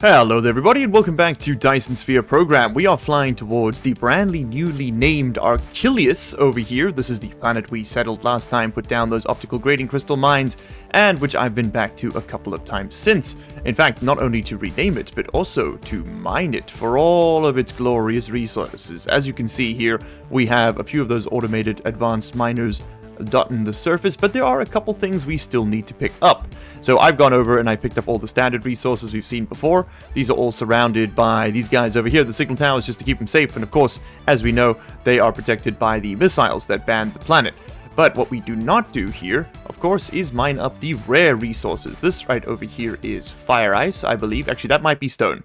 Hello there everybody and welcome back to Dyson Sphere Program. We are flying towards the brandly newly named Achilles over here. This is the planet we settled last time, put down those optical grading crystal mines, and which I've been back to a couple of times since. In fact, not only to rename it, but also to mine it for all of its glorious resources. As you can see here, we have a few of those automated advanced miners dotting the surface, but there are a couple things we still need to pick up. So I've gone over and I picked up all the standard resources we've seen before. These are all surrounded by these guys over here, the signal towers, just to keep them safe, and of course, as we know, they are protected by the missiles that ban the planet. But what we do not do here, of course, is mine up the rare resources. This right over here is fire ice, I believe. Actually, that might be stone.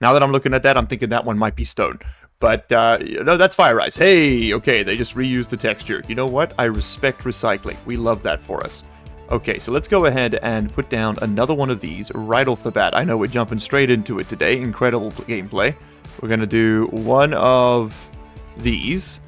Now that I'm looking at that, I'm thinking that one might be stone. But, no, that's fire ice. Hey, okay, they just reused the texture. You know what? I respect recycling. We love that for us. Okay, so let's go ahead and put down another one of these right off the bat. I know we're jumping straight into it today. Incredible gameplay. We're going to do one of these.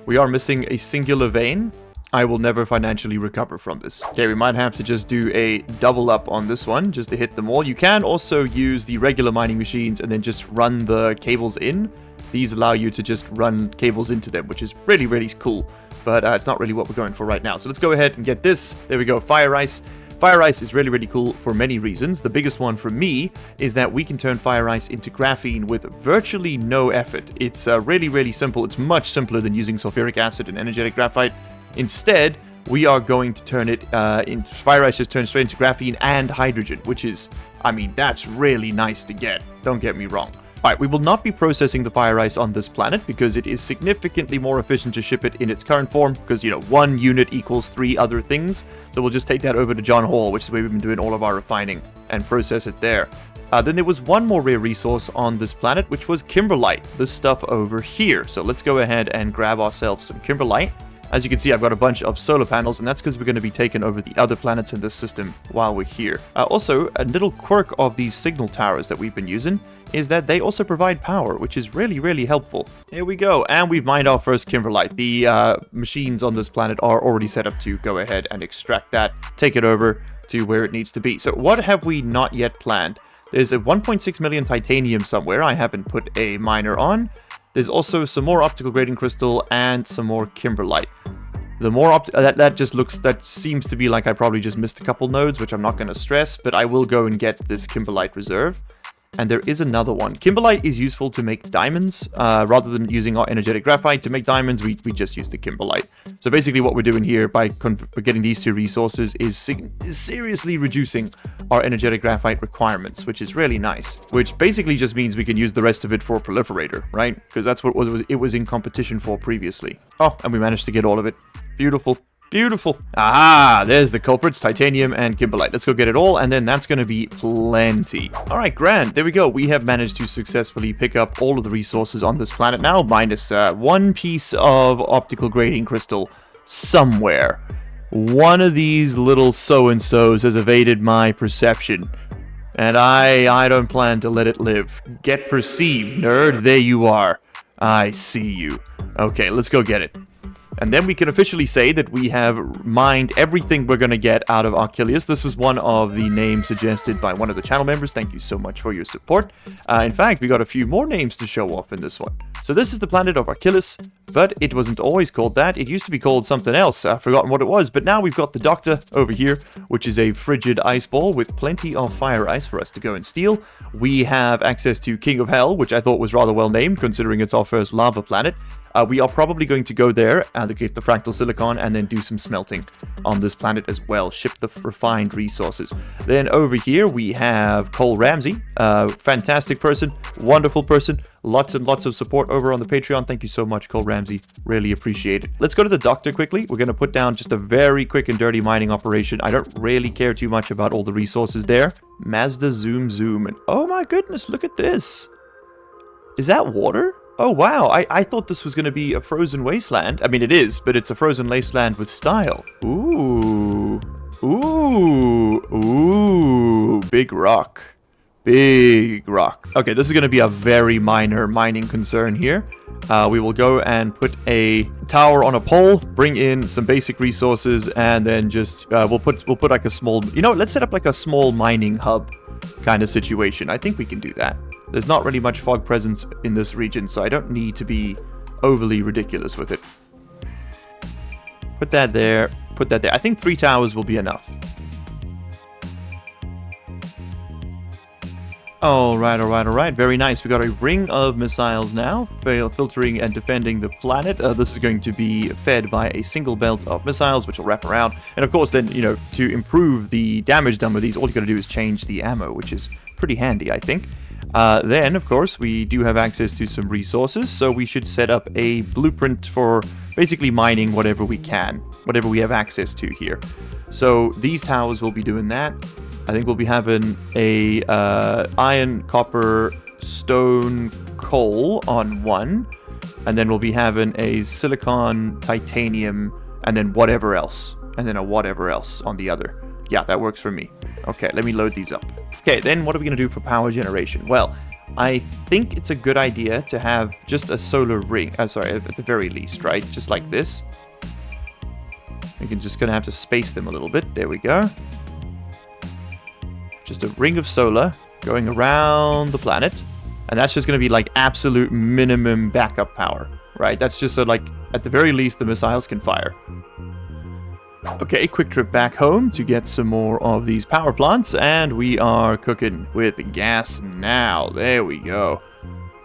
We are missing a singular vein. I will never financially recover from this. Okay, we might have to just do a double up on this one, just to hit them all. You can also use the regular mining machines and then just run the cables in. These allow you to just run cables into them, which is really, really cool. But it's not really what we're going for right now. So let's go ahead and get this. There we go, fire ice. Fire ice is really, really cool for many reasons. The biggest one for me is that we can turn fire ice into graphene with virtually no effort. It's really, really simple. It's much simpler than using sulfuric acid and energetic graphite. Instead, we are going to turn it fire ice just turns straight into graphene and hydrogen, which is, I mean, that's really nice to get. Don't get me wrong. Alright, we will not be processing the fire ice on this planet because it is significantly more efficient to ship it in its current form because, you know, one unit equals 3 other things. So we'll just take that over to John Hall, which is where we've been doing all of our refining, and process it there. Then there was one more rare resource on this planet, which was kimberlite, this stuff over here. So let's go ahead and grab ourselves some kimberlite. As you can see, I've got a bunch of solar panels, and that's because we're going to be taking over the other planets in this system while we're here. Also, a little quirk of these signal towers that we've been using is that they also provide power, which is really, really helpful. Here we go, and we've mined our first kimberlite. The machines on this planet are already set up to go ahead and extract that, take it over to where it needs to be. So what have we not yet planned? There's a 1.6 million titanium somewhere I haven't put a miner on. There's also some more optical grading crystal and some more kimberlite. The more that seems to be like I probably just missed a couple nodes, which I'm not going to stress, but I will go and get this kimberlite reserve. And there is another one. Kimberlite is useful to make diamonds. Rather than using our energetic graphite to make diamonds, we just use the kimberlite. So basically what we're doing here by getting these two resources is seriously reducing our energetic graphite requirements, which is really nice. Which basically just means we can use the rest of it for a proliferator, right? Because that's what it was in competition for previously. Oh, and we managed to get all of it. Beautiful. Beautiful. Aha, there's the culprits, titanium and kimberlite. Let's go get it all, and then that's going to be plenty. All right, grand. There we go. We have managed to successfully pick up all of the resources on this planet now, minus one piece of optical grading crystal somewhere. One of these little so-and-sos has evaded my perception, and I don't plan to let it live. Get perceived, nerd. There you are. I see you. Okay, let's go get it. And then we can officially say that we have mined everything we're going to get out of Achilles. This was one of the names suggested by one of the channel members. Thank you so much for your support. In fact, we got a few more names to show off in this one. So this is the planet of Achilles, but it wasn't always called that. It used to be called something else. I've forgotten what it was, but now we've got the Doctor over here, which is a frigid ice ball with plenty of fire ice for us to go and steal. We have access to King of Hell, which I thought was rather well named, considering it's our first lava planet. We are probably going to go there and get the fractal silicon and then do some smelting on this planet as well. Ship the refined resources. Then over here we have Cole Ramsey. Fantastic person. Wonderful person. Lots and lots of support over on the Patreon. Thank you so much, Cole Ramsey. Really appreciate it. Let's go to the Doctor quickly. We're going to put down just a very quick and dirty mining operation. I don't really care too much about all the resources there. Mazda zoom zoom. And oh my goodness, look at this. Is that water? Oh, wow. I thought this was going to be a frozen wasteland. I mean, it is, but it's a frozen wasteland with style. Ooh. Ooh. Ooh. Big rock. big rock. Okay, this is going to be a very minor mining concern here. We will go and put a tower on a pole, bring in some basic resources, and then just we'll put like a small, let's set up like a small mining hub kind of situation. I think we can do that. There's not really much fog presence in this region, so I don't need to be overly ridiculous with it. Put that there. Put that there. I think 3 towers will be enough. Alright. Very nice. We got a ring of missiles now, filtering and defending the planet. This is going to be fed by a single belt of missiles, which will wrap around. And of course, then, to improve the damage done with these, all you got to do is change the ammo, which is pretty handy, I think. Then, of course, we do have access to some resources, so we should set up a blueprint for basically mining whatever we can, whatever we have access to here. So these towers will be doing that. I think we'll be having a iron, copper, stone, coal on one, and then we'll be having a silicon, titanium, and then whatever else, and then a whatever else on the other. Yeah, that works for me. Okay, let me load these up. Okay, then what are we going to do for power generation? Well, I think it's a good idea to have just a solar ring. Sorry, at the very least, right? Just like this. We're just going to have to space them a little bit. There we go. Just a ring of solar going around the planet. And that's just going to be like absolute minimum backup power, right? That's just so like, at the very least, the missiles can fire. Okay, quick trip back home to get some more of these power plants, and we are cooking with gas now. There we go.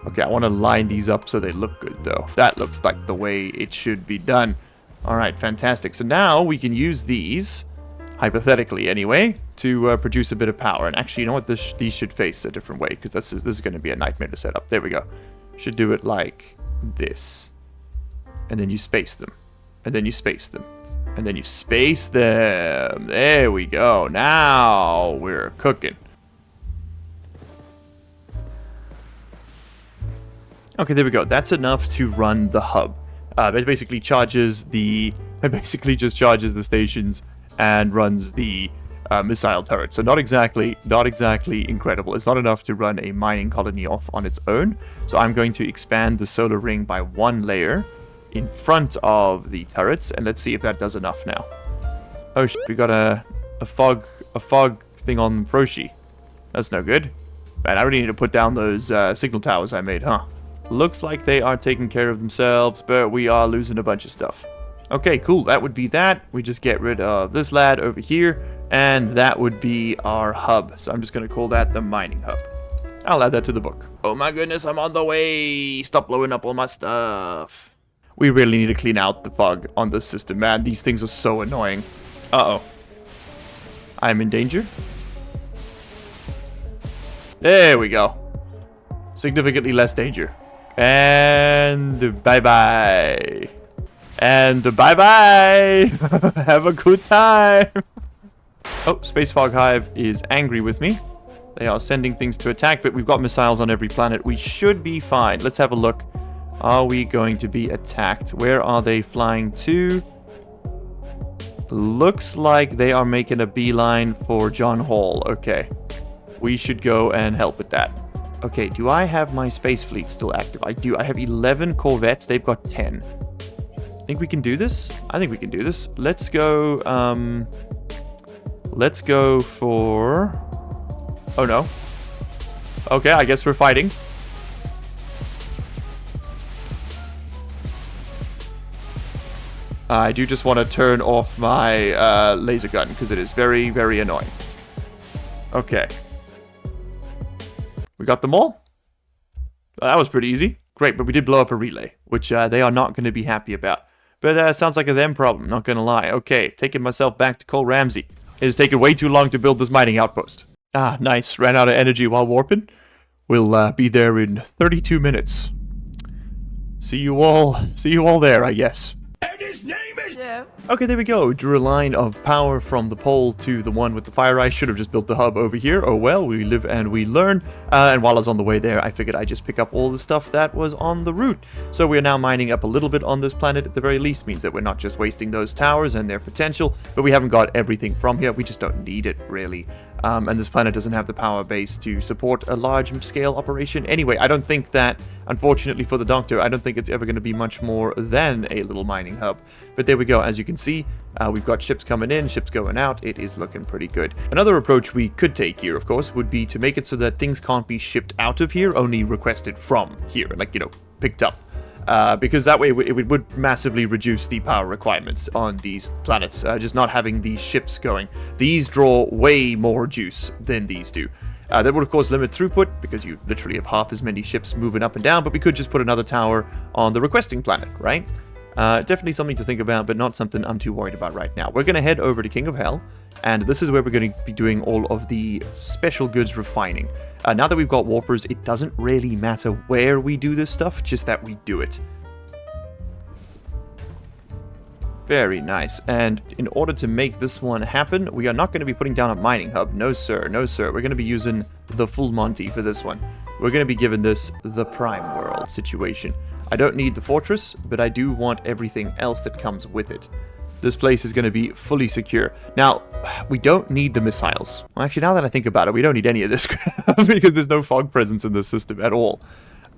Okay, I want to line these up so they look good, though. That looks like the way it should be done. All right, fantastic. So now we can use these, hypothetically anyway, to produce a bit of power. And actually, you know what? These should face a different way, because this is going to be a nightmare to set up. There we go. Should do it like this. And then you space them. And then you space them. And then you space them. There we go. Now we're cooking. Okay, there we go. That's enough to run the hub. It basically charges the... It basically just charges the stations and runs the missile turret. So not exactly incredible. It's not enough to run a mining colony off on its own. So I'm going to expand the solar ring by 1 layer in front of the turrets, and let's see if that does enough now. Oh shit, we got a fog thing on Proshi. That's no good. Man, I really need to put down those signal towers I made, huh? Looks like they are taking care of themselves, but we are losing a bunch of stuff. Okay, cool. That would be that. We just get rid of this lad over here, and that would be our hub. So I'm just going to call that the mining hub. I'll add that to the book. Oh my goodness, I'm on the way. Stop blowing up all my stuff. We really need to clean out the fog on this system, man. These things are so annoying. Uh-oh. I'm in danger. There we go. Significantly less danger. And bye-bye. And bye-bye. Have a good time. Oh, Space Fog Hive is angry with me. They are sending things to attack, but we've got missiles on every planet. We should be fine. Let's have a look. Are we going to be attacked? Where are they flying to? Looks like they are making a beeline for John Hall. Okay. We should go and help with that. Okay, do I have my space fleet still active? I do. I have 11 corvettes. They've got 10. Think we can do this? I think we can do this. Let's go for... Oh, no. Okay, I guess we're fighting. I do just want to turn off my laser gun, because it is very, very annoying. Okay. We got them all? That was pretty easy. Great, but we did blow up a relay, which they are not going to be happy about. But it sounds like a them problem, not going to lie. Okay, taking myself back to Cole Ramsey. It has taken way too long to build this mining outpost. Ah, nice. Ran out of energy while warping. We'll be there in 32 minutes. See you all there, I guess. And his name is... Yeah. Okay, there we go. Drew a line of power from the pole to the one with the fire ice. Should have just built the hub over here. Oh well, we live and we learn. And while I was on the way there, I figured I'd just pick up all the stuff that was on the route. So we are now mining up a little bit on this planet at the very least. Means that we're not just wasting those towers and their potential, but we haven't got everything from here. We just don't need it, really. And this planet doesn't have the power base to support a large-scale operation. Anyway, I don't think that, unfortunately for the Doctor, I don't think it's ever going to be much more than a little mining hub. But there we go. As you can see, we've got ships coming in, ships going out. It is looking pretty good. Another approach we could take here, of course, would be to make it so that things can't be shipped out of here, only requested from here, like, you know, picked up. Because that way it would massively reduce the power requirements on these planets, just not having these ships going. These draw way more juice than these do. That would, of course, limit throughput, because you literally have half as many ships moving up and down, but we could just put another tower on the requesting planet, right? Definitely something to think about, but not something I'm too worried about right now. We're going to head over to King of Hell, and this is where we're going to be doing all of the special goods refining. Now that we've got warpers, it doesn't really matter where we do this stuff, just that we do it. Very nice. And in order to make this one happen, we are not going to be putting down a mining hub. No sir, no sir. We're going to be using the full Monty for this one. We're going to be giving this the Prime World situation. I don't need the fortress, but I do want everything else that comes with it. This place is going to be fully secure. Now, we don't need the missiles. Well, actually, now that I think about it, we don't need any of this crap because there's no fog presence in this system at all.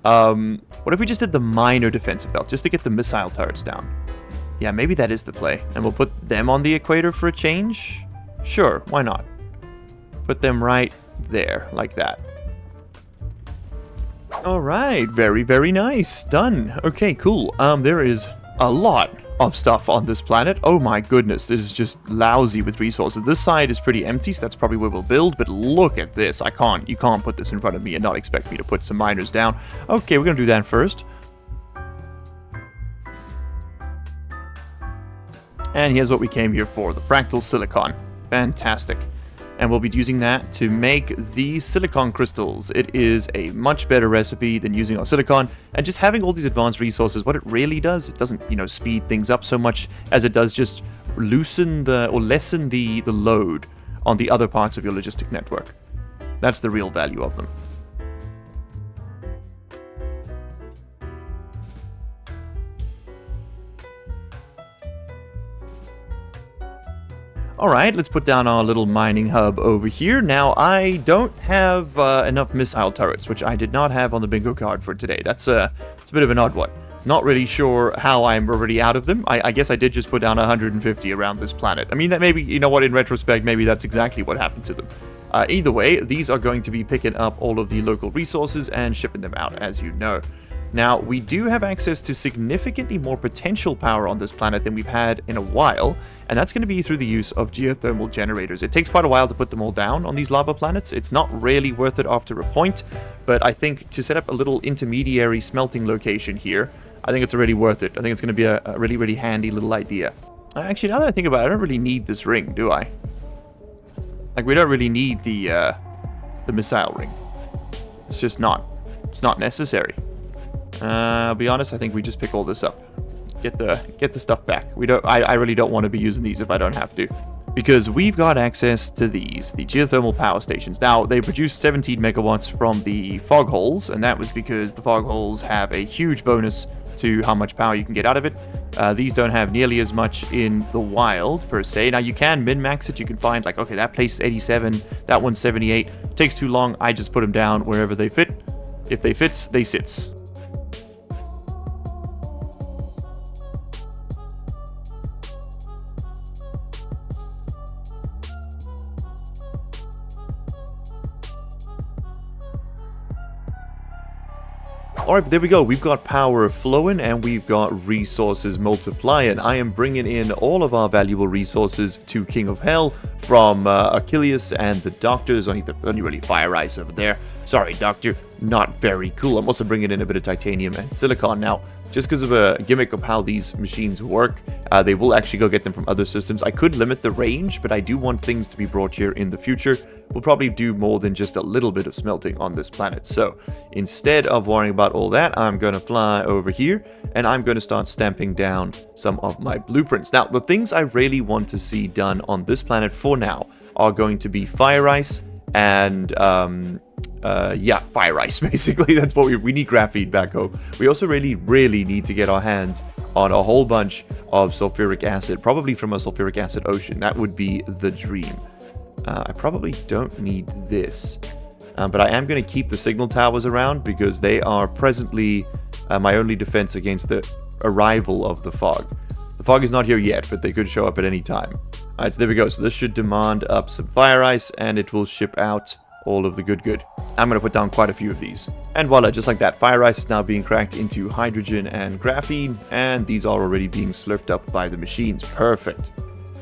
What if we just did the minor defensive belt just to get the missile turrets down? Yeah, maybe that is the play. And we'll put them on the equator for a change? Sure, why not? Put them right there, like that. Alright, very, very nice. Done. Okay, cool. There is a lot of stuff on this planet. Oh my goodness, this is just lousy with resources. This side is pretty empty, so that's probably where we'll build, but look at this. You can't put this in front of me and not expect me to put some miners down. Okay, we're gonna do that first. And here's what we came here for, the fractal silicon. Fantastic. And we'll be using that to make these silicon crystals. It is a much better recipe than using our silicon. And just having all these advanced resources, what it really does, it doesn't, you know, speed things up so much as it does just lessen the load on the other parts of your logistic network. That's the real value of them. Alright, let's put down our little mining hub over here. Now, I don't have enough missile turrets, which I did not have on the bingo card for today. It's a bit of an odd one. Not really sure how I'm already out of them. I guess I did just put down 150 around this planet. I mean, that maybe, you know what, in retrospect, maybe that's exactly what happened to them. Either way, these are going to be picking up all of the local resources and shipping them out, as you know. Now, we do have access to significantly more potential power on this planet than we've had in a while, and that's going to be through the use of geothermal generators. It takes quite a while to put them all down on these lava planets. It's not really worth it after a point, but I think to set up a little intermediary smelting location here, I think it's already worth it. I think it's going to be a really, really handy little idea. Actually, now that I think about it, I don't really need this ring, do I? Like, we don't really need the missile ring. It's just not. It's not necessary. I'll be honest, I think we just pick all this up. Get the stuff back. I really don't want to be using these if I don't have to. Because we've got access to these, the geothermal power stations. Now, they produce 17 megawatts from the fog holes, and that was because the fog holes have a huge bonus to how much power you can get out of it. These don't have nearly as much in the wild, per se. Now, you can min-max it. You can find, like, okay, that place is 87, that one's 78. Takes too long. I just put them down wherever they fit. If they fits, they sits. Alright, but there we go. We've got power flowing and we've got resources multiplying. I am bringing in all of our valuable resources to King of Hell from Achilles and the Doctor. There's only really Fire Ice over there. Sorry, Doctor. Not very cool. I'm also bringing in a bit of titanium and silicon. Now, just because of a gimmick of how these machines work, they will actually go get them from other systems. I could limit the range, but I do want things to be brought here in the future. We'll probably do more than just a little bit of smelting on this planet. So instead of worrying about all that, I'm going to fly over here and I'm going to start stamping down some of my blueprints. Now, the things I really want to see done on this planet for now are going to be Fire Ice and Fire Ice, basically. That's what we need graphene back home. We also really need to get our hands on a whole bunch of sulfuric acid, probably from a sulfuric acid ocean. That would be the dream. I probably don't need this. But I am going to keep the signal towers around because they are presently my only defense against the arrival of the fog. The fog is not here yet, but they could show up at any time. Alright, so there we go. So this should demand up some fire ice, and it will ship out all of the good. I'm going to put down quite a few of these. And voila, just like that, fire ice is now being cracked into hydrogen and graphene, and these are already being slurped up by the machines. Perfect.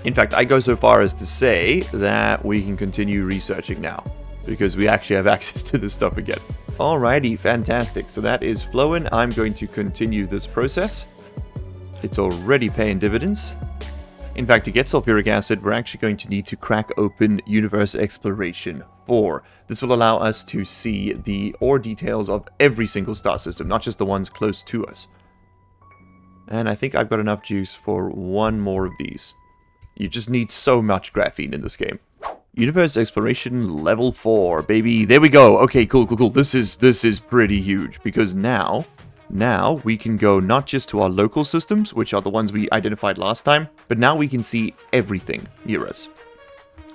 In fact, I go so far as to say that we can continue researching now, because we actually have access to this stuff again. Alrighty, fantastic. So that is flowing. I'm going to continue this process. It's already paying dividends. In fact, to get sulfuric acid, we're actually going to need to crack open Universe Exploration 4. This will allow us to see the ore details of every single star system, not just the ones close to us. And I think I've got enough juice for one more of these. You just need so much graphene in this game. Universe Exploration Level 4, baby. There we go. Okay, cool. This is pretty huge, because now we can go not just to our local systems, which are the ones we identified last time, but now we can see everything near us.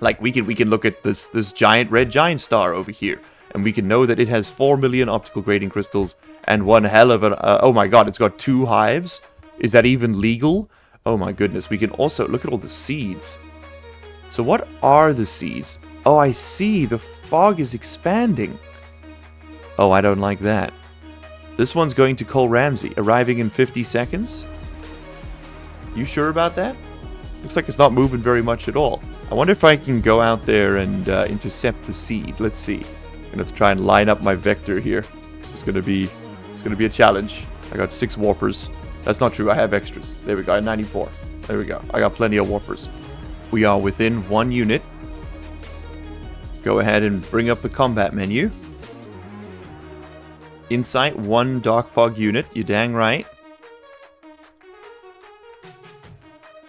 Like, we can look at this giant red giant star over here, and we can know that it has 4 million optical grading crystals and one hell of an... oh my god, it's got 2 hives? Is that even legal? Oh my goodness. We can also look at all the seeds. So what are the seeds? Oh, I see. The fog is expanding. Oh, I don't like that. This one's going to Cole Ramsey, arriving in 50 seconds. You sure about that? Looks like it's not moving very much at all. I wonder if I can go out there and intercept the seed. Let's see. I'm gonna have to try and line up my vector here. This is gonna be a challenge. I got 6 warpers. That's not true. I have extras. There we go. I have 94. There we go. I got plenty of warpers. We are within 1 unit. Go ahead and bring up the combat menu. Insight 1 dark fog unit. You dang right.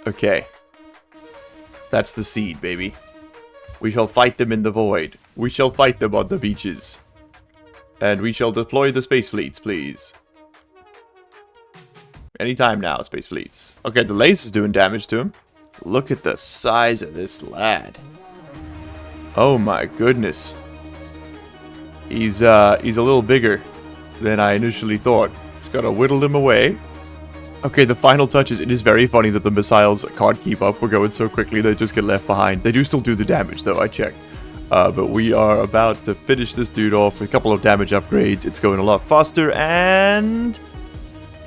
Okay. That's the seed, baby. We shall fight them in the void. We shall fight them on the beaches. And we shall deploy the space fleets, please. Anytime now, space fleets. Okay, the laser's doing damage to him. Look at the size of this lad. Oh my goodness. He's a little bigger than I initially thought. Just gotta whittle him away. Okay, the final touches. It is very funny that the missiles can't keep up. We're going so quickly they just get left behind. They do still do the damage though, I checked. But we are about to finish this dude off with a couple of damage upgrades. It's going a lot faster and...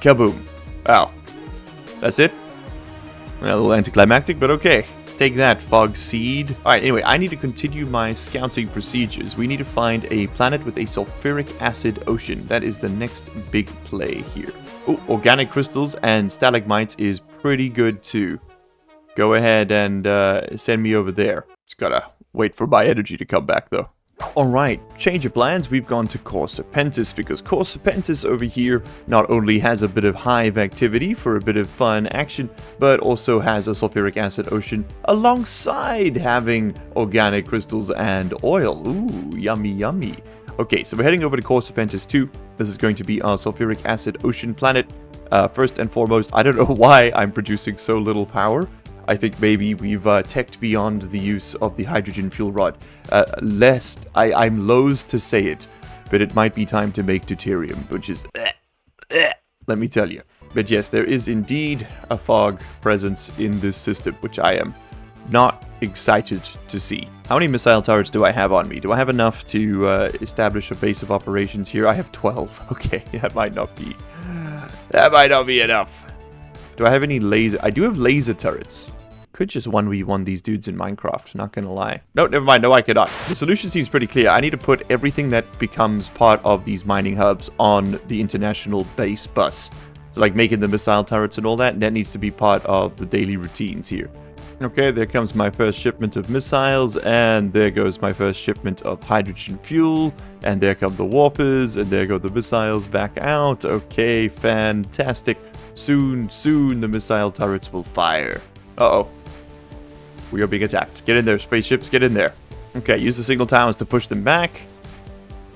kaboom. Wow. That's it? A little anticlimactic, but okay. Take that, Fog Seed. Alright, anyway, I need to continue my scouting procedures. We need to find a planet with a sulfuric acid ocean. That is the next big play here. Oh, organic crystals and stalagmites is pretty good too. Go ahead and send me over there. Just gotta wait for my energy to come back though. Alright, change of plans, we've gone to Core Serpentis, because Core Serpentis over here not only has a bit of hive activity for a bit of fun action, but also has a sulfuric acid ocean alongside having organic crystals and oil. Ooh, yummy yummy. Okay, so we're heading over to Core Serpentis 2. This is going to be our sulfuric acid ocean planet. First and foremost, I don't know why I'm producing so little power. I think maybe we've teched beyond the use of the hydrogen fuel rod. Lest, I'm loath to say it, but it might be time to make deuterium, which is... let me tell you. But yes, there is indeed a fog presence in this system, which I am not excited to see. How many missile turrets do I have on me? Do I have enough to establish a base of operations here? I have 12. Okay, that might not be enough. Do I have any laser? I do have laser turrets. Could just 1v1 these dudes in Minecraft, not gonna lie. No, never mind. No, I cannot. The solution seems pretty clear. I need to put everything that becomes part of these mining hubs on the international base bus. So like making the missile turrets and all that, that needs to be part of the daily routines here. Okay, there comes my first shipment of missiles, and there goes my first shipment of hydrogen fuel, and there come the warpers, and there go the missiles back out. Okay, fantastic. Soon the missile turrets will fire. Uh-oh. We are being attacked. Get in there, spaceships, get in there. Okay, use the signal towers to push them back.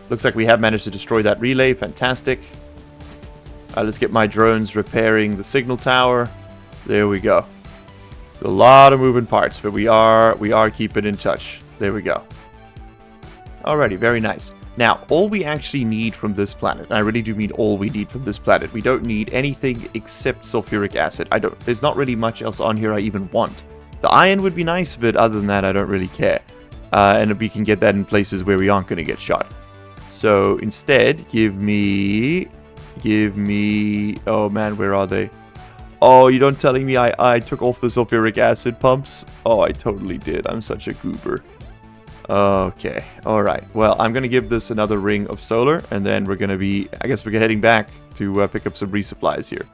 Looks like we have managed to destroy that relay. Fantastic. Let's get my drones repairing the signal tower. There we go. A lot of moving parts, but we are keeping in touch. There we go. Alrighty, very nice. Now, all we actually need from this planet, and I really do mean all we need from this planet, we don't need anything except sulfuric acid. There's not really much else on here I even want. The iron would be nice, but other than that, I don't really care. And we can get that in places where we aren't going to get shot. So instead, give me, oh man, where are they? Oh, you don't telling me I took off the sulfuric acid pumps? Oh, I totally did. I'm such a goober. Okay, alright. Well, I'm going to give this another ring of solar, and then we're going to be, I guess we're heading back to pick up some resupplies here.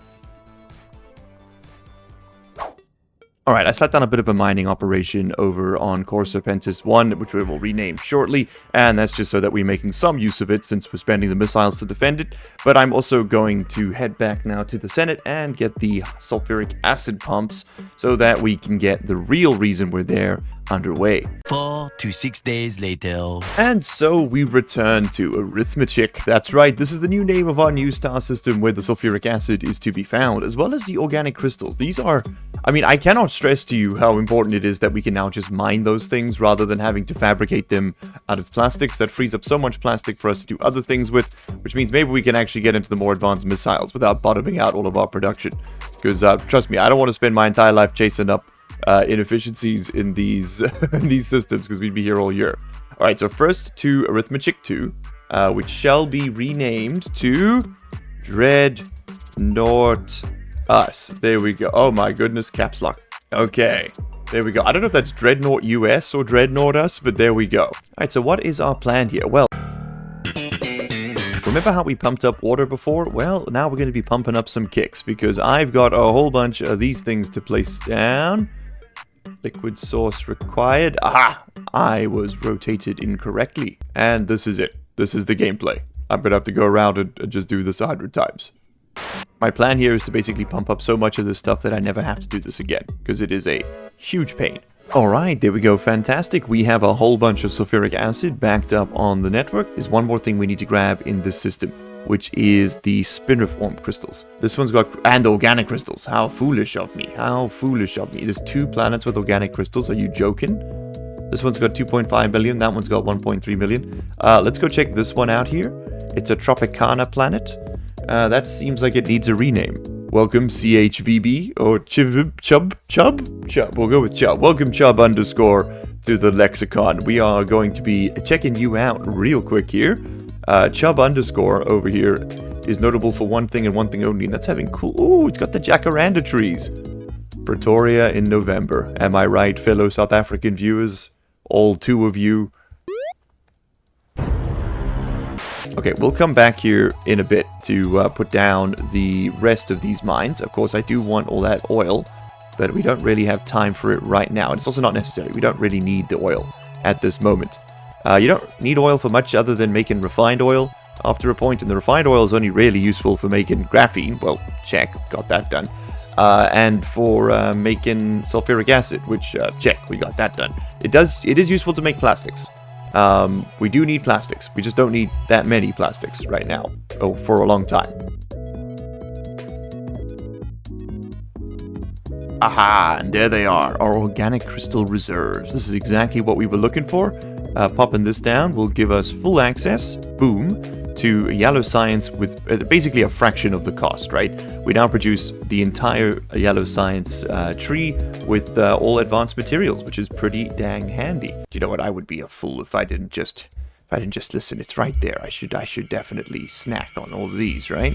Alright, I slapped down a bit of a mining operation over on Core Serpentis 1, which we will rename shortly, and that's just so that we're making some use of it since we're spending the missiles to defend it. But I'm also going to head back now to the Senate and get the sulfuric acid pumps so that we can get the real reason we're there underway. 4 to 6 days later. And so we return to arithmetic. That's right, this is the new name of our new star system where the sulfuric acid is to be found, as well as the organic crystals. These are, I mean, I cannot stress to you how important it is that we can now just mine those things rather than having to fabricate them out of plastics. That frees up so much plastic for us to do other things with, which means maybe we can actually get into the more advanced missiles without bottoming out all of our production. Because trust me, I don't want to spend my entire life chasing up inefficiencies in these in these systems, because we'd be here all year. Alright, so first to Arithmetic 2, which shall be renamed to Dreadnought Us. There we go. Oh my goodness, caps lock. Okay, there we go. I don't know if that's Dreadnought US or Dreadnought Us, but there we go. Alright, so what is our plan here? Well, remember how we pumped up water before? Well, now we're going to be pumping up some kicks, because I've got a whole bunch of these things to place down. Liquid source required. Aha! I was rotated incorrectly. And this is it. This is the gameplay. I'm going to have to go around and just do this 100 times. My plan here is to basically pump up so much of this stuff that I never have to do this again, because it is a huge pain. Alright, there we go, fantastic. We have a whole bunch of sulfuric acid backed up on the network. There's one more thing we need to grab in this system, which is the spin-reformed crystals. This one's got, and organic crystals. How foolish of me, how foolish of me. There's 2 planets with organic crystals, are you joking? This one's got 2.5 million, that one's got 1.3 million. Let's go check this one out here. It's a Tropicana planet. That seems like it needs a rename. Welcome CHVB, or Chub. We'll go with Chub. Welcome Chub _ to the lexicon. We are going to be checking you out real quick here. Chub _ over here is notable for one thing and one thing only, and that's having cool... Ooh, it's got the jacaranda trees. Pretoria in November. Am I right, fellow South African viewers? All 2 of you. Okay, we'll come back here in a bit to put down the rest of these mines. Of course, I do want all that oil, but we don't really have time for it right now. And it's also not necessary. We don't really need the oil at this moment. You don't need oil for much other than making refined oil after a point, and the refined oil is only really useful for making graphene. Well, check, got that done. And for making sulfuric acid, which, check, we got that done. It is useful to make plastics. We do need plastics. We just don't need that many plastics right now. Oh, for a long time. Aha, and there they are, our organic crystal reserves. This is exactly what we were looking for. Popping this down will give us full access, boom, to yellow science with basically a fraction of the cost, right? We now produce the entire yellow science tree with all advanced materials, which is pretty dang handy. You know what? I would be a fool if I didn't just listen. It's right there. I should definitely snack on all of these, right?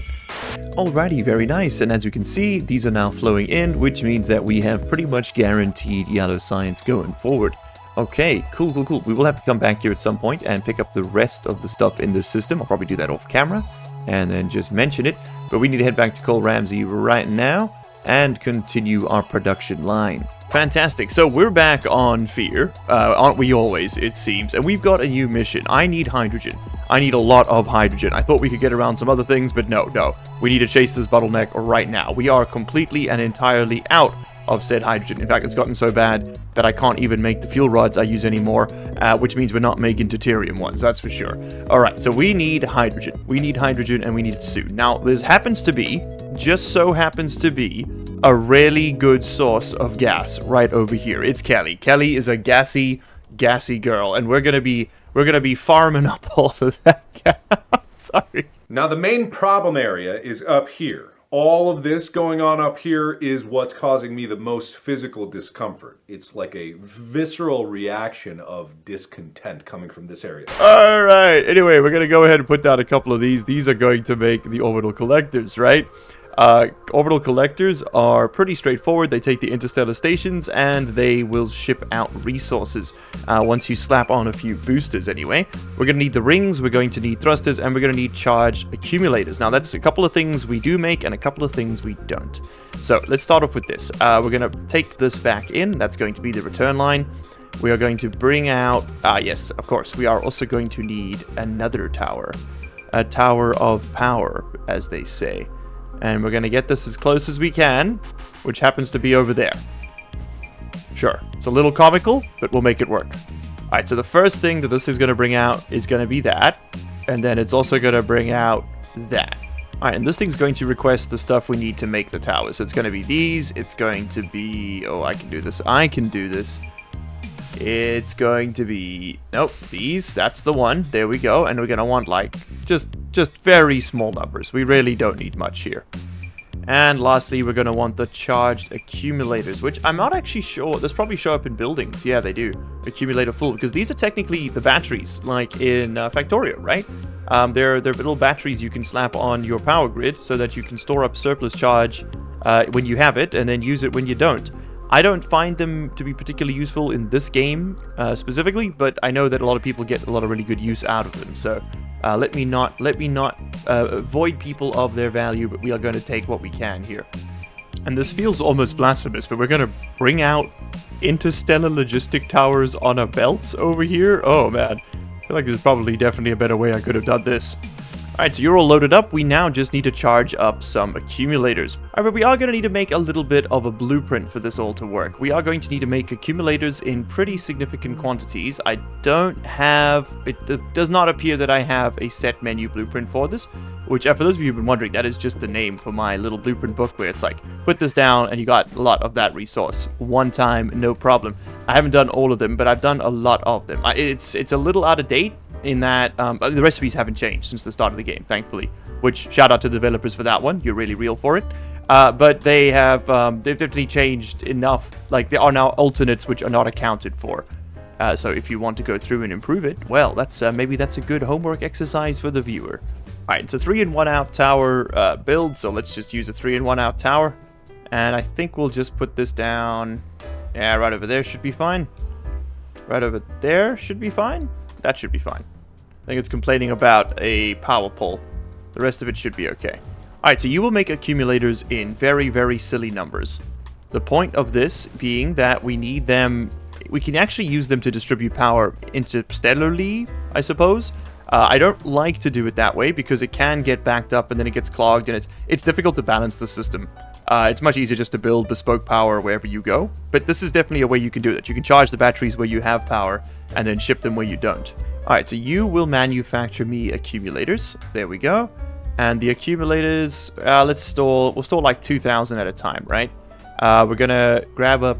Alrighty, very nice. And as you can see, these are now flowing in, which means that we have pretty much guaranteed yellow science going forward. Okay, cool. We will have to come back here at some point and pick up the rest of the stuff in this system. I'll probably do that off camera and then just mention it. But we need to head back to Cole Ramsey right now and continue our production line. Fantastic. So we're back on Fear, aren't we always, it seems. And we've got a new mission. I need hydrogen. I need a lot of hydrogen. I thought we could get around some other things, but no. We need to chase this bottleneck right now. We are completely and entirely out of said hydrogen. In fact, it's gotten so bad that I can't even make the fuel rods I use anymore, which means we're not making deuterium ones, that's for sure. Alright, so we need hydrogen. We need hydrogen, and we need it soon. Now, this just so happens to be, a really good source of gas right over here. It's Kelly. Kelly is a gassy gassy girl, and we're gonna be farming up all of that gas. Sorry. Now the main problem area is up here. All of this going on up here is what's causing me the most physical discomfort. It's like a visceral reaction of discontent coming from this area. Alright, anyway, we're gonna go ahead and put down a couple of these. These are going to make the orbital collectors, right? Orbital collectors are pretty straightforward. They take the interstellar stations and they will ship out resources once you slap on a few boosters anyway. We're going to need the rings, we're going to need thrusters, and we're going to need charge accumulators. Now that's a couple of things we do make and a couple of things we don't. So let's start off with this. We're going to take this back in. That's going to be the return line. We are going to bring out, yes, of course, we are also going to need another tower. A tower of power, as they say. And we're going to get this as close as we can, which happens to be over there. Sure, it's a little comical, but we'll make it work. Alright, so the first thing that this is going to bring out is going to be that. And then it's also going to bring out that. Alright, and this thing's going to request the stuff we need to make the towers. It's going to be these. It's going to be... Oh, I can do this. I can do this. It's going to be... Nope, these. That's the one. There we go. And we're going to want, like, just very small numbers. We really don't need much here. And lastly, we're going to want the charged accumulators, which I'm not actually sure. Those probably show up in buildings. Yeah, they do. Accumulator full, because these are technically the batteries, like in Factorio, right? They're little batteries you can slap on your power grid so that you can store up surplus charge when you have it and then use it when you don't. I don't find them to be particularly useful in this game specifically, but I know that a lot of people get a lot of really good use out of them. So let me not void people of their value, but we are going to take what we can here. And this feels almost blasphemous, but we're going to bring out interstellar logistic towers on a belt over here. Oh man, I feel like there's probably definitely a better way I could have done this. Alright, so you're all loaded up. We now just need to charge up some accumulators. Alright, but we are going to need to make a little bit of a blueprint for this all to work. We are going to need to make accumulators in pretty significant quantities. I don't have... It does not appear that I have a set menu blueprint for this, which, for those of you who've been wondering, that is just the name for my little blueprint book where it's like, put this down and you got a lot of that resource. One time, no problem. I haven't done all of them, but I've done a lot of them. It's a little out of date, in that the recipes haven't changed since the start of the game, thankfully. Which, shout out to the developers for that one. You're really real for it. But they have they've definitely changed enough. Like, there are now alternates which are not accounted for. So if you want to go through and improve it, well, that's maybe that's a good homework exercise for the viewer. Alright, it's a 3-in-1 out tower build, so let's just use a 3-in-1 out tower. And I think we'll just put this down. Yeah, right over there should be fine. Right over there should be fine. That should be fine. I think it's complaining about a power pole. The rest of it should be okay. Alright, so you will make accumulators in very, very silly numbers. The point of this being that we need them... We can actually use them to distribute power interstellarly, I suppose. I don't like to do it that way because it can get backed up and then it gets clogged and it's difficult to balance the system. It's much easier just to build bespoke power wherever you go. But this is definitely a way you can do that. You can charge the batteries where you have power and then ship them where you don't. Alright, so you will manufacture me accumulators. There we go. And the accumulators, we'll store like 2,000 at a time, right? We're gonna grab up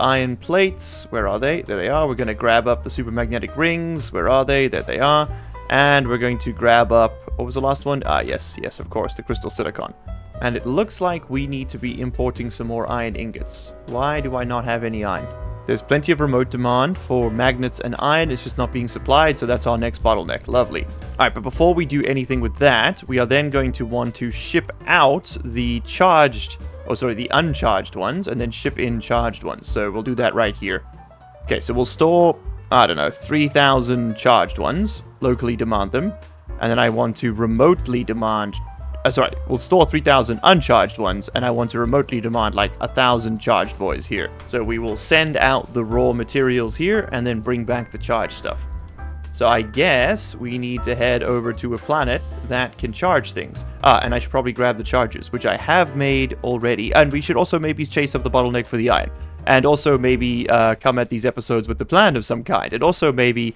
iron plates. Where are they? There they are. We're gonna grab up the supermagnetic rings. Where are they? There they are. And we're going to grab up, what was the last one? Yes, of course, the crystal silicon. And it looks like we need to be importing some more iron ingots. Why do I not have any iron? There's plenty of remote demand for magnets and iron. It's just not being supplied, so that's our next bottleneck. Lovely. Alright, but before we do anything with that, we are then going to want to ship out the the uncharged ones, and then ship in charged ones. So we'll do that right here. Okay, so we'll store, 3,000 charged ones, locally demand them, and then I want to remotely demand... we'll store 3,000 uncharged ones, and I want to remotely demand like 1,000 charged boys here. So we will send out the raw materials here, and then bring back the charged stuff. So I guess we need to head over to a planet that can charge things. And I should probably grab the chargers, which I have made already. And we should also maybe chase up the bottleneck for the iron. And also maybe come at these episodes with the plan of some kind. And also maybe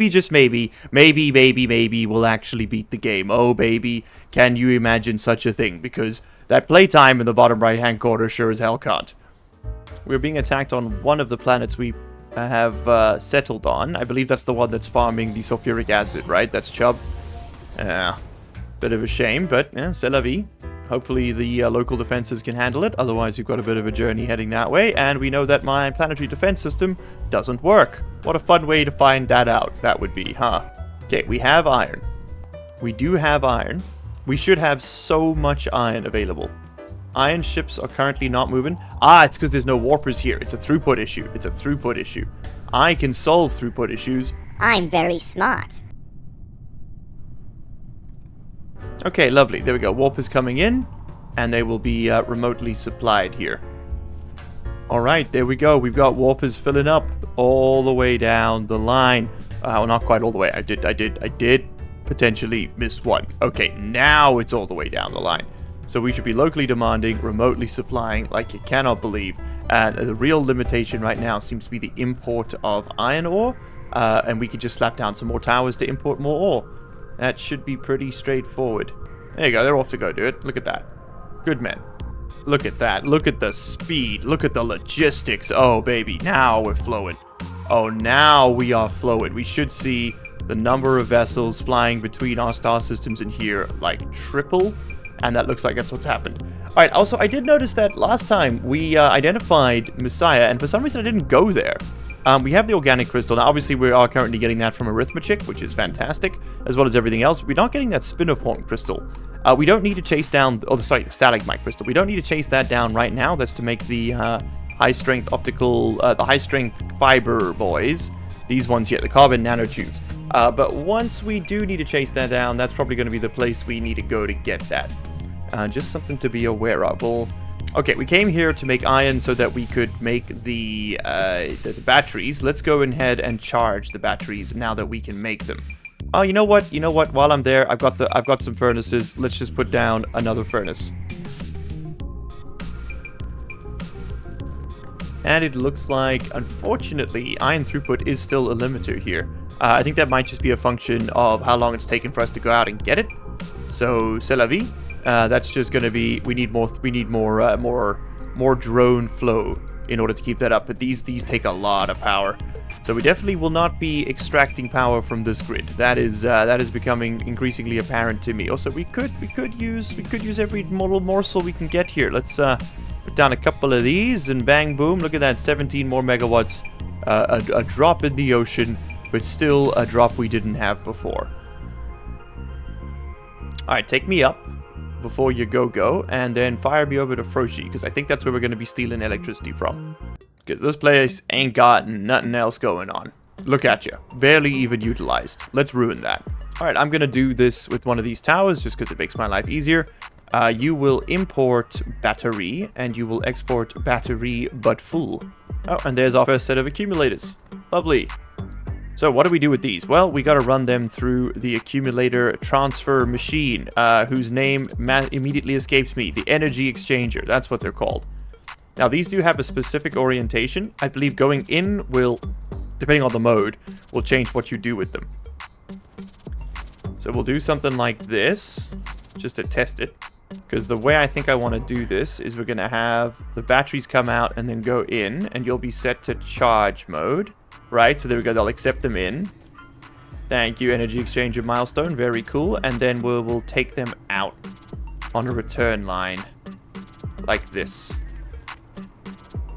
just maybe, we'll actually beat the game. Oh, baby, can you imagine such a thing? Because that playtime in the bottom right-hand corner sure as hell can't. We're being attacked on one of the planets we have settled on. I believe that's the one that's farming the sulfuric acid, right? That's Chubb. Bit of a shame, but c'est la vie. Hopefully the local defenses can handle it. Otherwise, we've got a bit of a journey heading that way. And we know that my planetary defense system doesn't work. What a fun way to find that out. That would be, huh? Okay, we have iron. We do have iron. We should have so much iron available. Iron ships are currently not moving. It's because there's no warpers here. It's a throughput issue. It's a throughput issue. I can solve throughput issues. I'm very smart. Okay, lovely. There we go. Warpers coming in, and they will be remotely supplied here. Alright, there we go. We've got warpers filling up all the way down the line. Well, not quite all the way. I did potentially miss one. Okay, now it's all the way down the line. So we should be locally demanding, remotely supplying, like you cannot believe. And the real limitation right now seems to be the import of iron ore. And we can just slap down some more towers to import more ore. That should be pretty straightforward. There you go, they're off to go do it. Look at that. Good men. Look at that. Look at the speed. Look at the logistics. Oh, baby. Now we're flowing. Oh, now we are flowing. We should see the number of vessels flying between our star systems in here, like, triple. And that looks like that's what's happened. Alright, also, I did notice that last time we identified Messiah, and for some reason I didn't go there. We have the organic crystal. Now, obviously, we are currently getting that from arithmetic, which is fantastic, as well as everything else. We're not getting that spin-of-horn crystal. We don't need to chase down... Oh, sorry, the stalagmite crystal. We don't need to chase that down right now. That's to make the high-strength optical... the high-strength fiber boys. These ones here, the carbon nanotubes. But once we do need to chase that down, that's probably going to be the place we need to go to get that. Just something to be aware of. Okay, we came here to make iron so that we could make the batteries. Let's go ahead and charge the batteries now that we can make them. Oh, you know what? While I'm there, I've got some furnaces. Let's just put down another furnace. And it looks like, unfortunately, iron throughput is still a limiter here. I think that might just be a function of how long it's taken for us to go out and get it. So, c'est la vie. That's just going to be, we need more drone flow in order to keep that up. But these take a lot of power. So we definitely will not be extracting power from this grid. That is becoming increasingly apparent to me. Also, we could use every morsel we can get here. Let's put down a couple of these and bang boom. Look at that, 17 more megawatts. A drop in the ocean, but still a drop we didn't have before. All right, take me up before you go, and then fire me over to Froshi, because I think that's where we're going to be stealing electricity from. Because this place ain't got nothing else going on. Look at you. Barely even utilized. Let's ruin that. Alright, I'm going to do this with one of these towers, just because it makes my life easier. You will import battery, and you will export battery but full. Oh, and there's our first set of accumulators. Lovely. So what do we do with these? Well, we got to run them through the accumulator transfer machine, whose name immediately escapes me. The energy exchanger. That's what they're called. Now, these do have a specific orientation. I believe going in will, depending on the mode, will change what you do with them. So we'll do something like this, just to test it. Because the way I think I want to do this is we're going to have the batteries come out and then go in, and you'll be set to charge mode. Right, so there we go, they'll accept them in. Thank you, energy exchanger milestone, very cool. And then we'll take them out on a return line, like this.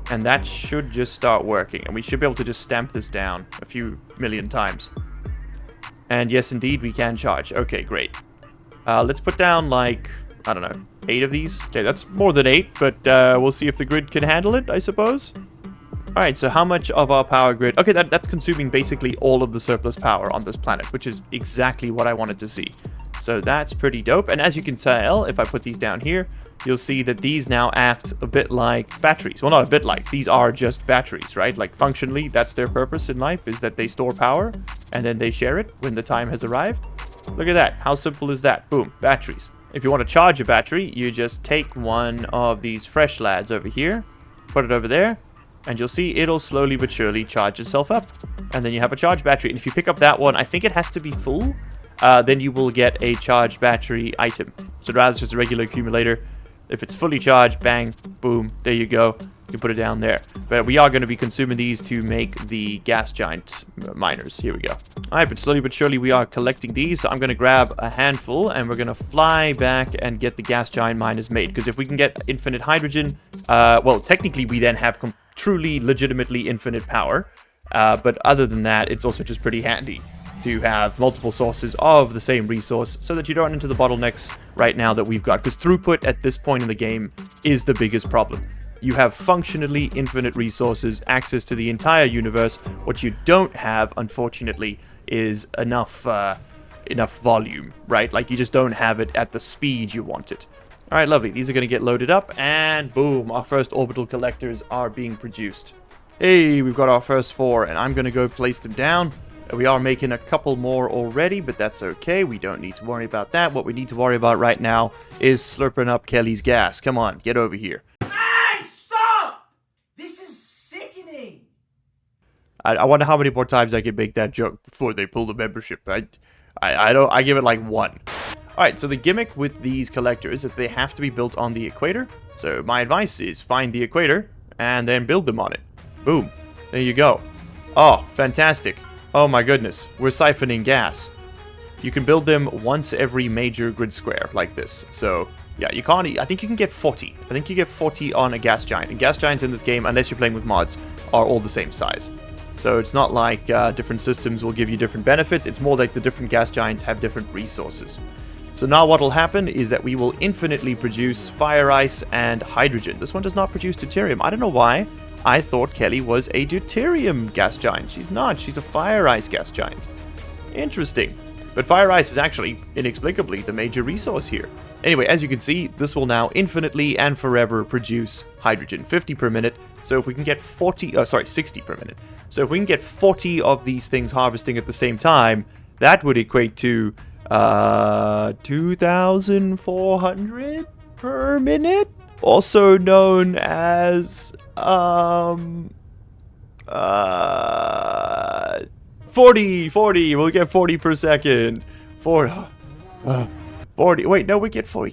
And that should just start working, and we should be able to just stamp this down a few million times. And yes, indeed, we can charge. Okay, great. Let's put down, like, I don't know, 8 of these. Okay, that's more than 8, but we'll see if the grid can handle it, I suppose. Alright, so how much of our power grid... Okay, that's consuming basically all of the surplus power on this planet, which is exactly what I wanted to see. So that's pretty dope. And as you can tell, if I put these down here, you'll see that these now act a bit like batteries. Well, not a bit like. These are just batteries, right? Like, functionally, that's their purpose in life, is that they store power, and then they share it when the time has arrived. Look at that. How simple is that? Boom, batteries. If you want to charge a battery, you just take one of these fresh lads over here, put it over there, and you'll see it'll slowly but surely charge itself up. And then you have a charged battery. And if you pick up that one, I think it has to be full. Then you will get a charged battery item. So rather than just a regular accumulator, If it's fully charged, bang, boom, there you go. You can put it down there. But we are going to be consuming these to make the gas giant miners. Here we go. All right, but slowly but surely we are collecting these. So I'm going to grab a handful and we're going to fly back and get the gas giant miners made. Because if we can get infinite hydrogen, well, technically we then have truly, legitimately infinite power. But other than that, it's also just pretty handy to have multiple sources of the same resource so that you don't run into the bottlenecks right now that we've got. Because throughput at this point in the game is the biggest problem. You have functionally infinite resources, access to the entire universe. What you don't have, unfortunately, is enough volume, right? Like, you just don't have it at the speed you want it. All right, lovely. These are going to get loaded up, and boom, our first orbital collectors are being produced. Hey, we've got our first 4, and I'm going to go place them down. We are making a couple more already, but that's okay. We don't need to worry about that. What we need to worry about right now is slurping up Kelly's gas. Come on, get over here. Hey, stop! This is sickening. I wonder how many more times I can make that joke before they pull the membership. I give it like 1. Alright, so the gimmick with these collectors is that they have to be built on the equator. So my advice is find the equator and then build them on it. Boom. There you go. Oh, fantastic. Oh my goodness. We're siphoning gas. You can build them once every major grid square like this. So, yeah, you can't... I think you can get 40. I think you get 40 on a gas giant. And gas giants in this game, unless you're playing with mods, are all the same size. So it's not like different systems will give you different benefits. It's more like the different gas giants have different resources. So now what will happen is that we will infinitely produce fire ice and hydrogen. This one does not produce deuterium. I don't know why. I thought Kelly was a deuterium gas giant. She's not. She's a fire ice gas giant. Interesting. But fire ice is actually, inexplicably, the major resource here. Anyway, as you can see, this will now infinitely and forever produce hydrogen. 50 per minute. So if we can get 60 per minute. So if we can get 40 of these things harvesting at the same time, that would equate to 2,400 per minute? Also known as 40. We'll get 40 per second. 40. Wait, no, we get 4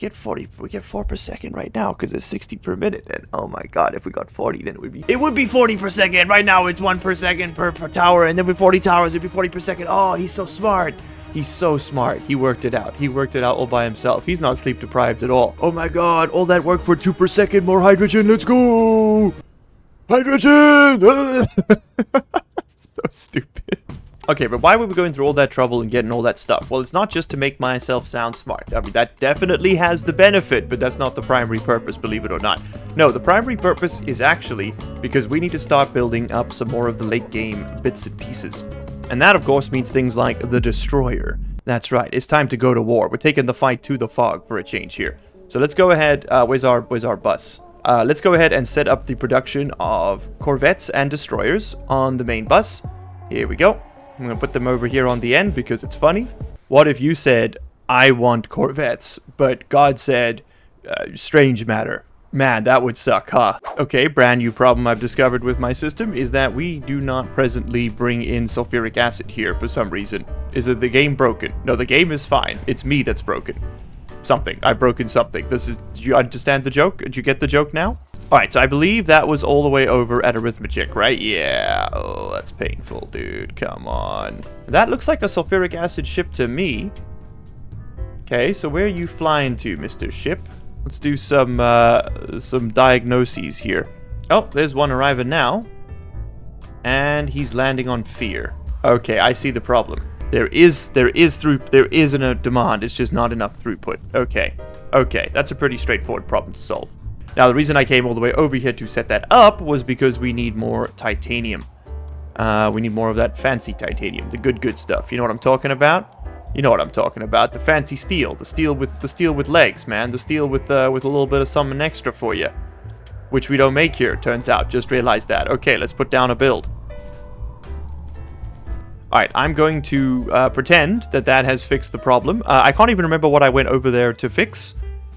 per second right now because it's 60 per minute. And oh my god, if we got 40, then it would be 40 per second. Right now it's 1 per second per tower, and then with 40 towers it'd be 40 per second. Oh, he's so smart. He's so smart. He worked it out. He worked it out all by himself. He's not sleep deprived at all. Oh my god, all that work for 2 per second. More hydrogen. Let's go. Hydrogen. So stupid. Okay, but why were we going through all that trouble and getting all that stuff? Well, it's not just to make myself sound smart. I mean, that definitely has the benefit, but that's not the primary purpose, believe it or not. No, the primary purpose is actually because we need to start building up some more of the late game bits and pieces. And that, of course, means things like the Destroyer. That's right, it's time to go to war. We're taking the fight to the fog for a change here. So let's go ahead, where's our bus? Let's go ahead and set up the production of Corvettes and Destroyers on the main bus. Here we go. I'm going to put them over here on the end because it's funny. What if you said, I want Corvettes, but God said, strange matter. Man, that would suck, huh? Okay, brand new problem I've discovered with my system is that we do not presently bring in sulfuric acid here for some reason. Is it the game broken? No, the game is fine. It's me that's broken. Something. I've broken something. Did you understand the joke? Did you get the joke now? Alright, so I believe that was all the way over at arithmetic, right? Yeah. Oh, that's painful, dude. Come on. That looks like a sulfuric acid ship to me. Okay, so where are you flying to, Mr. Ship? Let's do some diagnoses here. Oh, there's one arriving now. And he's landing on Fear. Okay, I see the problem. There is a demand, it's just not enough throughput. Okay, that's a pretty straightforward problem to solve. Now, the reason I came all the way over here to set that up was because we need more titanium. We need more of that fancy titanium, the good stuff. You know what I'm talking about? You know what I'm talking about. The fancy steel, the steel with legs, man. The steel with a little bit of something extra for you, which we don't make here, turns out. Just realized that. Okay, let's put down a build. Alright, I'm going to pretend that has fixed the problem. I can't even remember what I went over there to fix.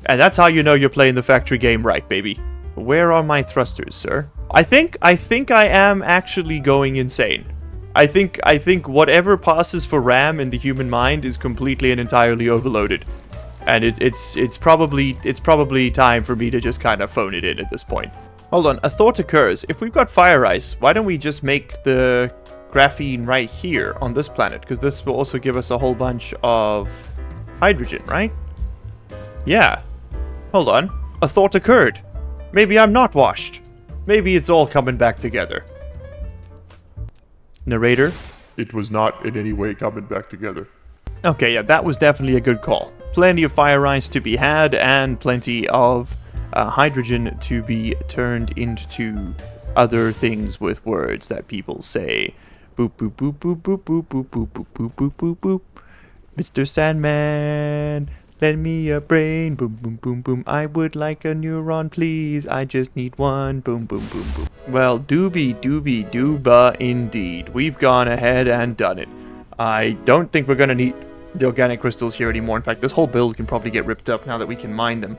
And that's how you know you're playing the factory game right, baby. Where are my thrusters, sir? I think I am actually going insane. I think whatever passes for RAM in the human mind is completely and entirely overloaded. And it's probably time for me to just kind of phone it in at this point. Hold on, a thought occurs. If we've got fire ice, why don't we just make the graphene right here on this planet? Because this will also give us a whole bunch of hydrogen, right? Yeah. Hold on. A thought occurred. Maybe I'm not washed. Maybe it's all coming back together. Narrator? It was not in any way coming back together. Okay, yeah, that was definitely a good call. Plenty of fire ice to be had, and plenty of hydrogen to be turned into other things with words that people say. Boop, boop, boop, boop, boop, boop, boop, boop, boop, boop, boop, boop, boop. Mr. Sandman, lend me a brain. Boom, boom, boom, boom. I would like a neuron, please. I just need one. Boom, boom, boom, boom. Well, doobie, doobie, dooba, indeed. We've gone ahead and done it. I don't think we're going to need the organic crystals here anymore. In fact, this whole build can probably get ripped up now that we can mine them.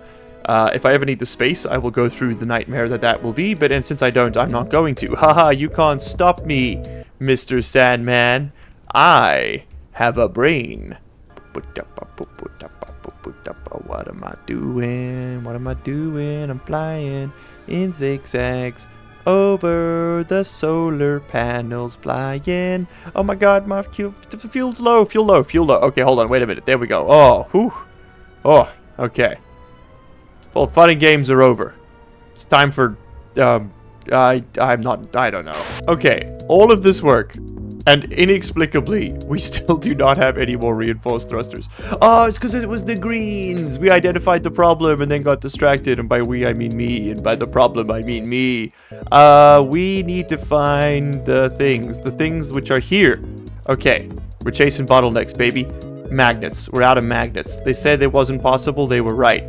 If I ever need the space, I will go through the nightmare that will be, but since I don't, I'm not going to. Haha, you can't stop me, Mr. Sandman. I have a brain. What am I doing? What am I doing? I'm flying in zigzags over the solar panels, flying. Oh my god, my fuel's low, fuel low, fuel low. Okay, hold on, wait a minute. There we go. Oh, whew. Oh, okay. Well, fun and games are over. It's time for, I don't know. Okay, all of this work, and inexplicably, we still do not have any more reinforced thrusters. Oh, it's because it was the greens. We identified the problem and then got distracted, and by we, I mean me, and by the problem, I mean me. We need to find the things which are here. Okay, we're chasing bottlenecks, baby. Magnets. We're out of magnets. They said it wasn't possible. They were right.